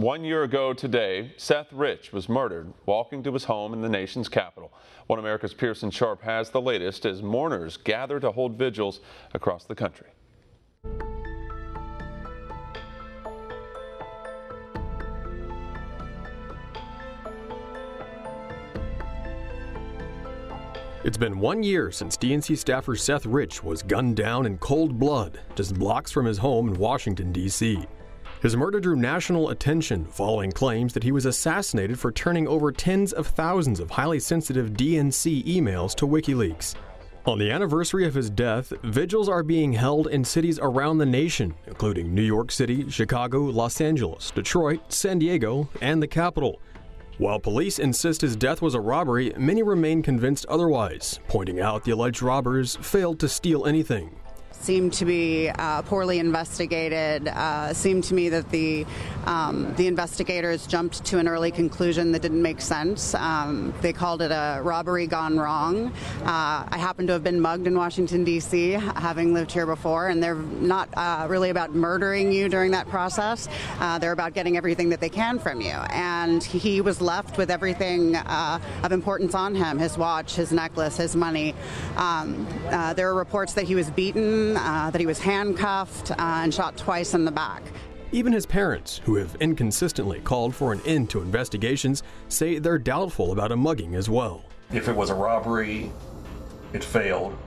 1 year ago today, Seth Rich was murdered walking to his home in the nation's capital. One America's Pearson Sharp has the latest as mourners gather to hold vigils across the country. It's been 1 year since DNC staffer Seth Rich was gunned down in cold blood just blocks from his home in Washington, D.C. His murder drew national attention following claims that he was assassinated for turning over tens of thousands of highly sensitive DNC emails to WikiLeaks. On the anniversary of his death, vigils are being held in cities around the nation, including New York City, Chicago, Los Angeles, Detroit, San Diego, and the Capitol. While police insist his death was a robbery, many remain convinced otherwise, pointing out the alleged robbers failed to steal anything. Seemed to be poorly investigated. Seemed to me that the investigators jumped to an early conclusion that didn't make sense. They called it a robbery gone wrong. I happen to have been mugged in Washington, D.C., having lived here before, and they're not really about murdering you during that process. They're about getting everything that they can from you. And he was left with everything of importance on him, his watch, his necklace, his money. There are reports that he was beaten, that he was handcuffed and shot twice in the back. Even his parents, who have inconsistently called for an end to investigations, say they're doubtful about a mugging as well. If it was a robbery, it failed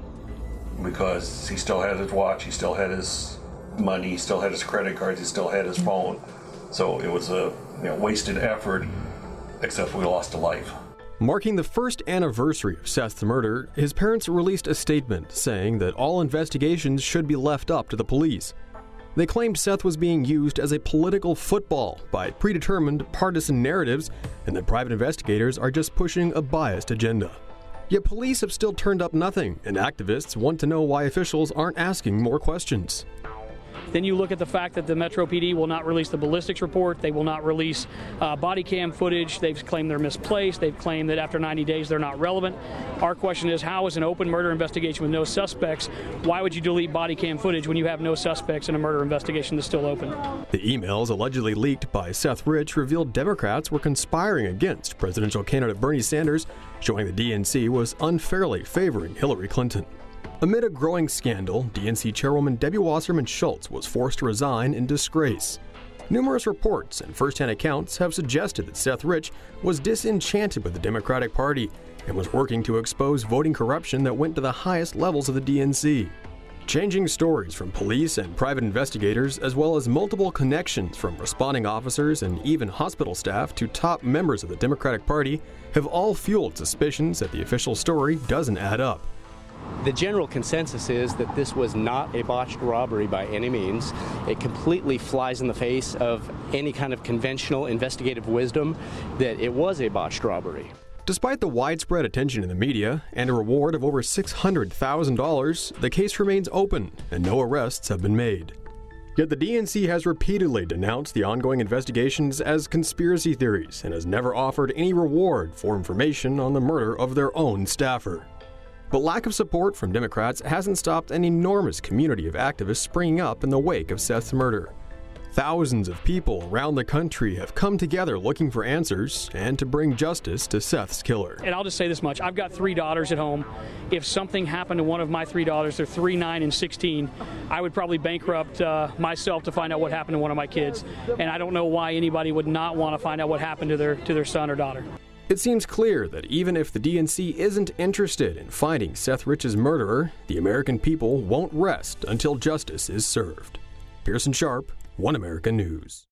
because he still had his watch, he still had his money, he still had his credit cards, he still had his phone. So it was a wasted effort, except we lost a life. Marking the first anniversary of Seth's murder, his parents released a statement saying that all investigations should be left up to the police. They claimed Seth was being used as a political football by predetermined partisan narratives and that private investigators are just pushing a biased agenda. Yet police have still turned up nothing, and activists want to know why officials aren't asking more questions. Then you look at the fact that the Metro PD will not release the ballistics report. They will not release body cam footage. They've claimed they're misplaced. They've claimed that after 90 days they're not relevant. Our question is, how is an open murder investigation with no suspects? Why would you delete body cam footage when you have no suspects in a murder investigation that's still open? The emails allegedly leaked by Seth Rich revealed Democrats were conspiring against presidential candidate Bernie Sanders, showing the DNC was unfairly favoring Hillary Clinton. Amid a growing scandal, DNC chairwoman Debbie Wasserman Schultz was forced to resign in disgrace. Numerous reports and first-hand accounts have suggested that Seth Rich was disenchanted with the Democratic Party and was working to expose voting corruption that went to the highest levels of the DNC. Changing stories from police and private investigators, as well as multiple connections from responding officers and even hospital staff to top members of the Democratic Party, have all fueled suspicions that the official story doesn't add up. The general consensus is that this was not a botched robbery by any means. It completely flies in the face of any kind of conventional investigative wisdom that it was a botched robbery. Despite the widespread attention in the media and a reward of over $600,000, the case remains open and no arrests have been made. Yet the DNC has repeatedly denounced the ongoing investigations as conspiracy theories and has never offered any reward for information on the murder of their own staffer. But lack of support from Democrats hasn't stopped an enormous community of activists springing up in the wake of Seth's murder. Thousands of people around the country have come together looking for answers and to bring justice to Seth's killer. And I'll just say this much. I've got 3 daughters at home. If something happened to one of my 3 daughters, they're 3, 9, and 16, I would probably bankrupt myself to find out what happened to one of my kids. And I don't know why anybody would not want to find out what happened to their son or daughter. It seems clear that even if the DNC isn't interested in finding Seth Rich's murderer, the American people won't rest until justice is served. Pearson Sharp, One America News.